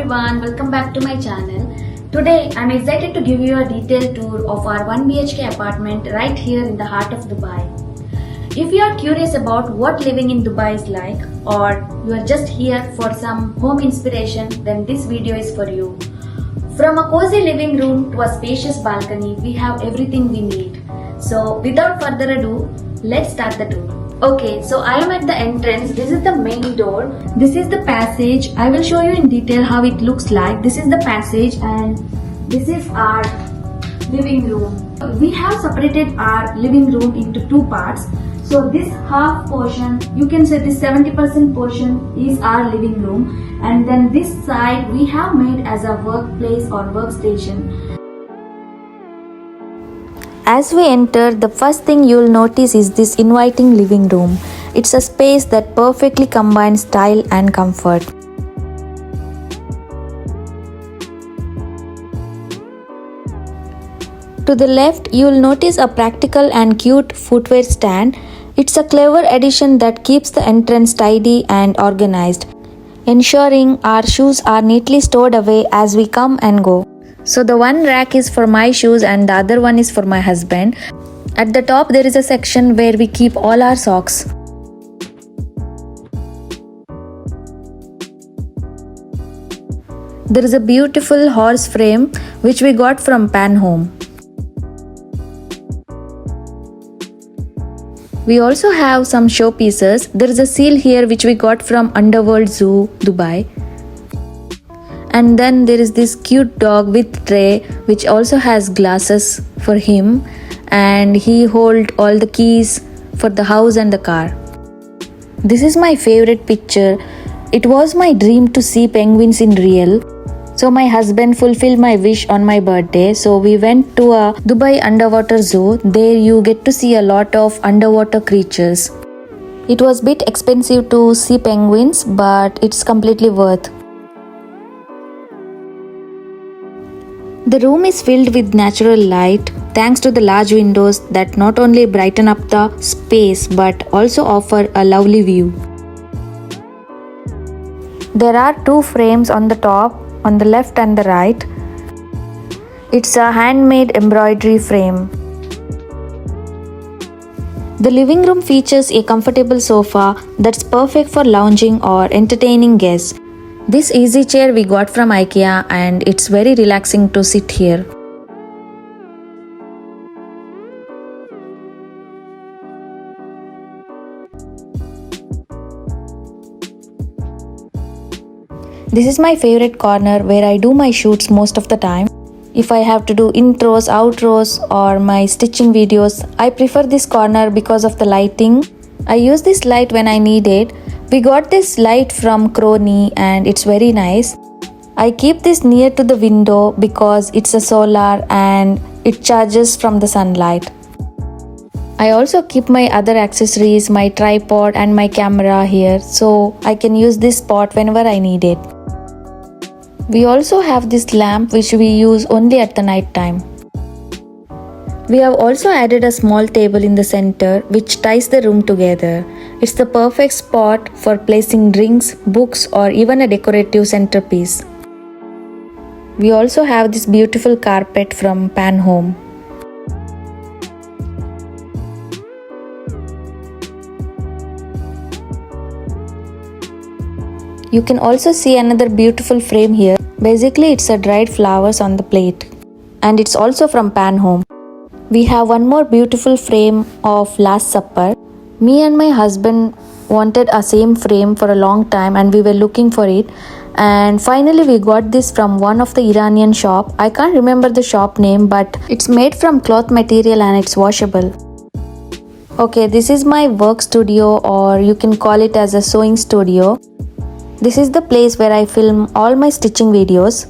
everyone, welcome back to my channel. Today I'm excited to give you a detailed tour of our 1 BHK apartment right here in the heart of Dubai. If you are curious about what living in Dubai is like, or you are just here for some home inspiration, then this video is for you. From a cozy living room to a spacious balcony, we have everything we need. So without further ado, let's start the tour. Okay, so I am at the entrance. This is the main door. This is the passage. I will show you in detail how it looks like. This is the passage and this is our living room. We have separated our living room into two parts. So this half portion, you can say this 70% portion is our living room, and then this side we have made as a workplace or workstation. As we enter, the first thing you'll notice is this inviting living room. It's a space that perfectly combines style and comfort. To the left, you'll notice a practical and cute footwear stand. It's a clever addition that keeps the entrance tidy and organized, ensuring our shoes are neatly stored away as we come and go. So the one rack is for my shoes and the other one is for my husband. At the top there is a section where we keep all our socks. There is a beautiful horse frame which we got from Pan Home. We also have some showpieces. There is a seal here which we got from Underworld Zoo, Dubai. And then there is this cute dog with tray which also has glasses for him, and he holds all the keys for the house and the car. This is my favorite picture. It was my dream to see penguins in real. So my husband fulfilled my wish on my birthday. So we went to a Dubai underwater zoo. There you get to see a lot of underwater creatures. It was a bit expensive to see penguins, but it's completely worth. The room is filled with natural light thanks to the large windows that not only brighten up the space but also offer a lovely view. There are two frames on the top, on the left and the right. It's a handmade embroidery frame. The living room features a comfortable sofa that's perfect for lounging or entertaining guests. This easy chair we got from IKEA and it's very relaxing to sit here. This is my favorite corner where I do my shoots most of the time. If I have to do intros, outros or my stitching videos, I prefer this corner because of the lighting. I use this light when I need it. We got this light from Crony and it's very nice. I keep this near to the window because it's a solar and it charges from the sunlight. I also keep my other accessories, my tripod and my camera here, so I can use this spot whenever I need it. We also have this lamp which we use only at the night time. We have also added a small table in the center which ties the room together. It's the perfect spot for placing drinks, books or even a decorative centerpiece. We also have this beautiful carpet from Pan Home. You can also see another beautiful frame here. Basically it's a dried flowers on the plate, and it's also from Pan Home. We have one more beautiful frame of Last Supper. Me and my husband wanted a same frame for a long time and we were looking for it, and finally we got this from one of the Iranian shop. I can't remember the shop name, but it's made from cloth material and it's washable. Okay, this is my work studio, or you can call it as a sewing studio. This is the place where I film all my stitching videos.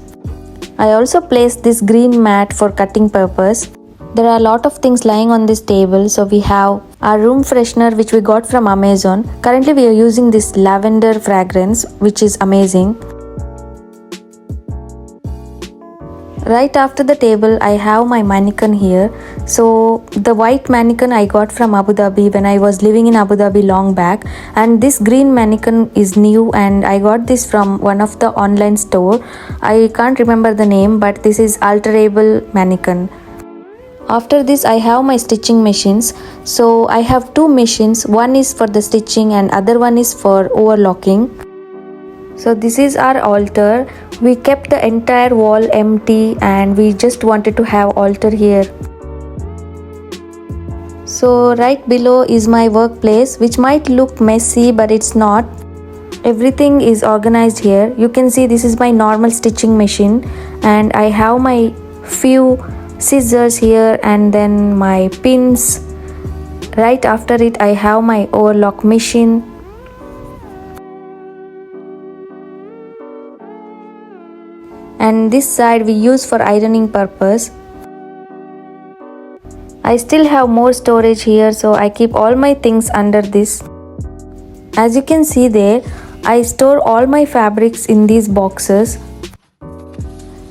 I also placed this green mat for cutting purpose. There are a lot of things lying on this table. So we have our room freshener which we got from Amazon. Currently we are using this lavender fragrance which is amazing. Right after the table, I have my mannequin here. So the white mannequin I got from Abu Dhabi when I was living in Abu Dhabi long back, and this green mannequin is new and I got this from one of the online store. I can't remember the name, but this is alterable mannequin. After this, I have my stitching machines. So I have two machines. One is for the stitching and other one is for overlocking. So this is our altar. We kept the entire wall empty and we just wanted to have altar here. So right below is my workplace, which might look messy but it's not. Everything is organized here. You can see this is my normal stitching machine and I have my few scissors here and then my pins. Right after it I have my overlock machine. And this side we use for ironing purpose. I still have more storage here, so I keep all my things under this. As you can see there, I store all my fabrics in these boxes.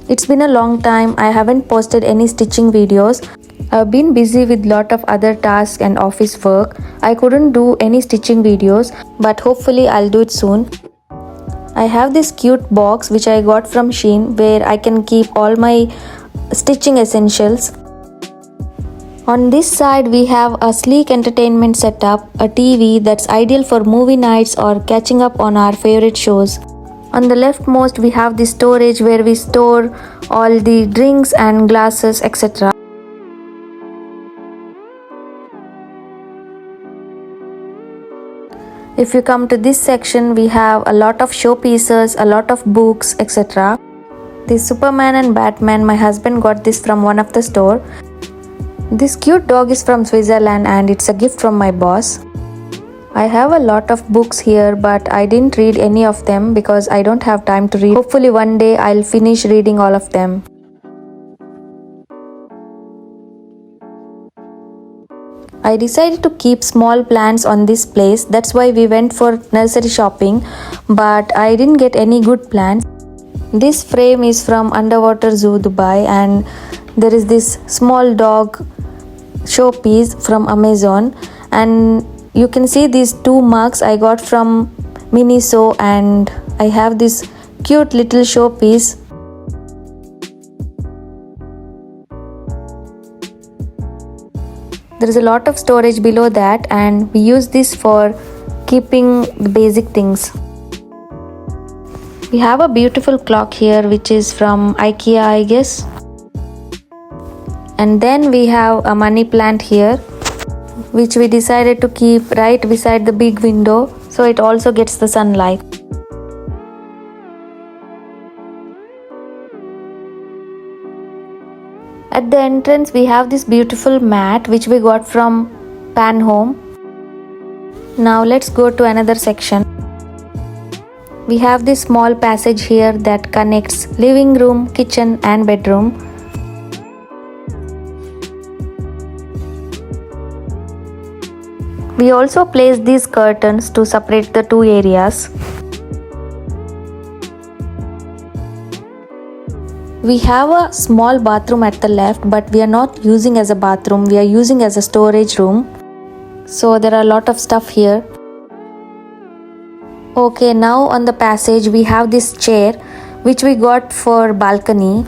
It's been a long time, I haven't posted any stitching videos. I've been busy with lot of other tasks and office work. I couldn't do any stitching videos, but hopefully I'll do it soon. I have this cute box which I got from Shein where I can keep all my stitching essentials. On this side we have a sleek entertainment setup, a TV that's ideal for movie nights or catching up on our favorite shows. On the leftmost we have the storage where we store all the drinks and glasses, etc. If you come to this section, we have a lot of showpieces, a lot of books, etc. This Superman and Batman, my husband got this from one of the store. This cute dog is from Switzerland and it's a gift from my boss. I have a lot of books here, but I didn't read any of them because I don't have time to read. Hopefully one day I'll finish reading all of them. I decided to keep small plants on this place. That's why we went for nursery shopping, but I didn't get any good plants. This frame is from Underwater Zoo Dubai and there is this small dog showpiece from Amazon, and you can see these two mugs I got from Miniso, and I have this cute little showpiece. There is a lot of storage below that and we use this for keeping the basic things. We have a beautiful clock here which is from IKEA, I guess. And then we have a money plant here which we decided to keep right beside the big window so it also gets the sunlight. At the entrance we have this beautiful mat which we got from Pan Home. Now let's go to another section. We have this small passage here that connects living room, kitchen and bedroom. We also placed these curtains to separate the two areas. We have a small bathroom at the left, but we are not using as a bathroom, we are using as a storage room. So there are a lot of stuff here. Okay, now on the passage we have this chair which we got for balcony.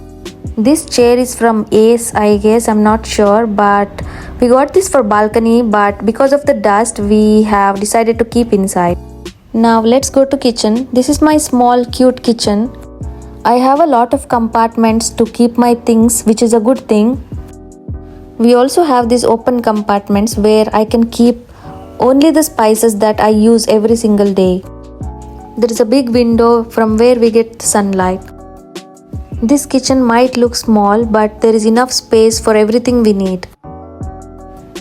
This chair is from Ace, I guess, I'm not sure, but we got this for balcony, but because of the dust we have decided to keep inside. Now let's go to kitchen. This is my small cute kitchen. I have a lot of compartments to keep my things, which is a good thing. We also have these open compartments where I can keep only the spices that I use every single day. There is a big window from where we get sunlight. This kitchen might look small, but there is enough space for everything we need.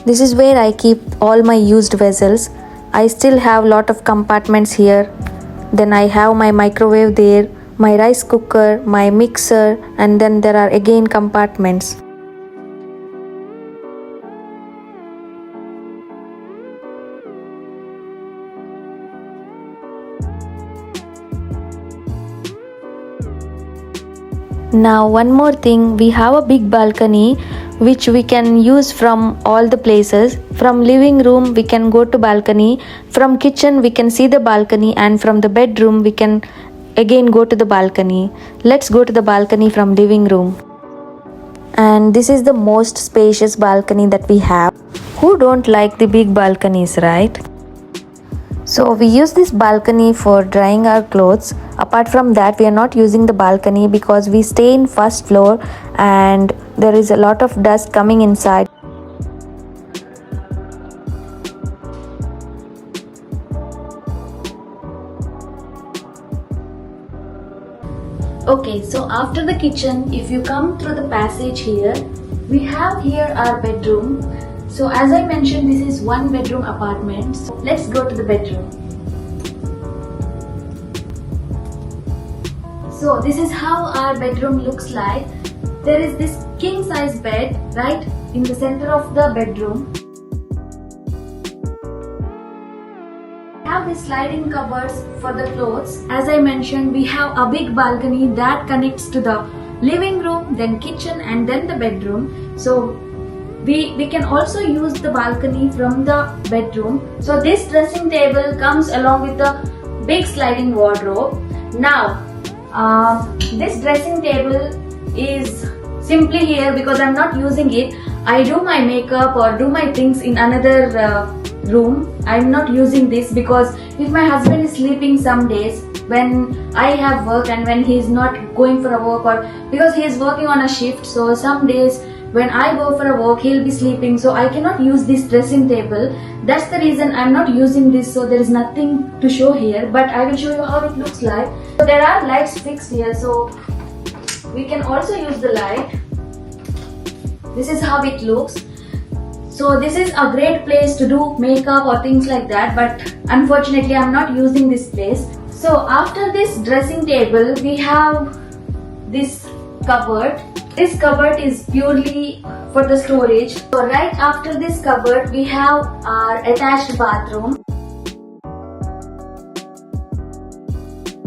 This is where I keep all my used vessels. I still have a lot of compartments here. Then I have my microwave there, my rice cooker, my mixer, and then there are again compartments. Now one more thing, we have a big balcony which we can use from all the places. From living room we can go to balcony, from kitchen we can see the balcony, and from the bedroom we can again go to the balcony. Let's go to the balcony from living room. And this is the most spacious balcony that we have. Who don't like the big balconies, right? So we use this balcony for drying our clothes. Apart from that, we are not using the balcony because we stay in first floor and there is a lot of dust coming inside. Okay, so after the kitchen, if you come through the passage here, we have here our bedroom. So as I mentioned, this is one bedroom apartment. So let's go to the bedroom. So this is how our bedroom looks like. There is this king size bed right in the center of the bedroom. We have these sliding cupboards for the clothes. As I mentioned, we have a big balcony that connects to the living room, then kitchen, and then the bedroom. So we can also use the balcony from the bedroom. So this dressing table comes along with the big sliding wardrobe. Now this dressing table is simply here because I'm not using it. I do my makeup or do my things in another room. I'm not using this because if my husband is sleeping some days when I have work and when he is not going for a work, or because he is working on a shift, so some days when I go for a walk, he'll be sleeping, so I cannot use this dressing table. That's the reason I'm not using this, so there is nothing to show here, but I will show you how it looks like. So there are lights fixed here, so we can also use the light. This is how it looks. So this is a great place to do makeup or things like that, but unfortunately I'm not using this place. So after this dressing table, we have this cupboard. This cupboard is purely for the storage. So right after this cupboard, we have our attached bathroom.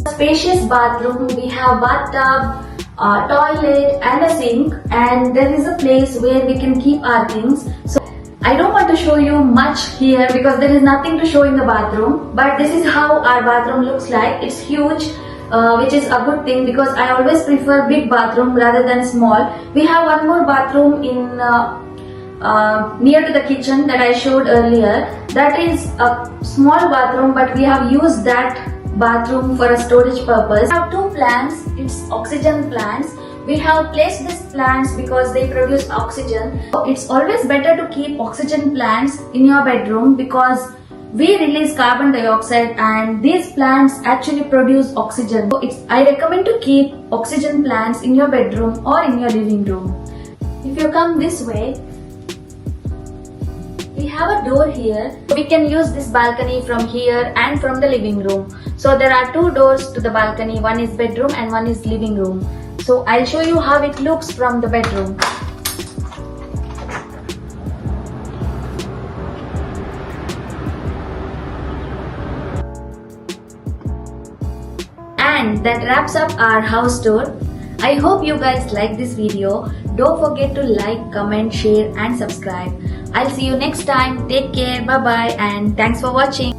Spacious bathroom. We have bathtub, a toilet and a sink, and there is a place where we can keep our things. So I don't want to show you much here because there is nothing to show in the bathroom, but this is how our bathroom looks like. It's huge. Which is a good thing because I always prefer big bathroom rather than small. We have one more bathroom in near to the kitchen that I showed earlier. That is a small bathroom, but we have used that bathroom for a storage purpose. We have two plants. It's oxygen plants. We have placed these plants because they produce oxygen. It's always better to keep oxygen plants in your bedroom because we release carbon dioxide and these plants actually produce oxygen. So I recommend to keep oxygen plants in your bedroom or in your living room. If you come this way, we have a door here. We can use this balcony from here and from the living room. So there are two doors to the balcony. One is bedroom and one is living room. So I'll show you how it looks from the bedroom. And that wraps up our house tour. I hope you guys like this video. Don't forget to like, comment, share and subscribe. I'll see you next time. Take care, bye bye, and thanks for watching.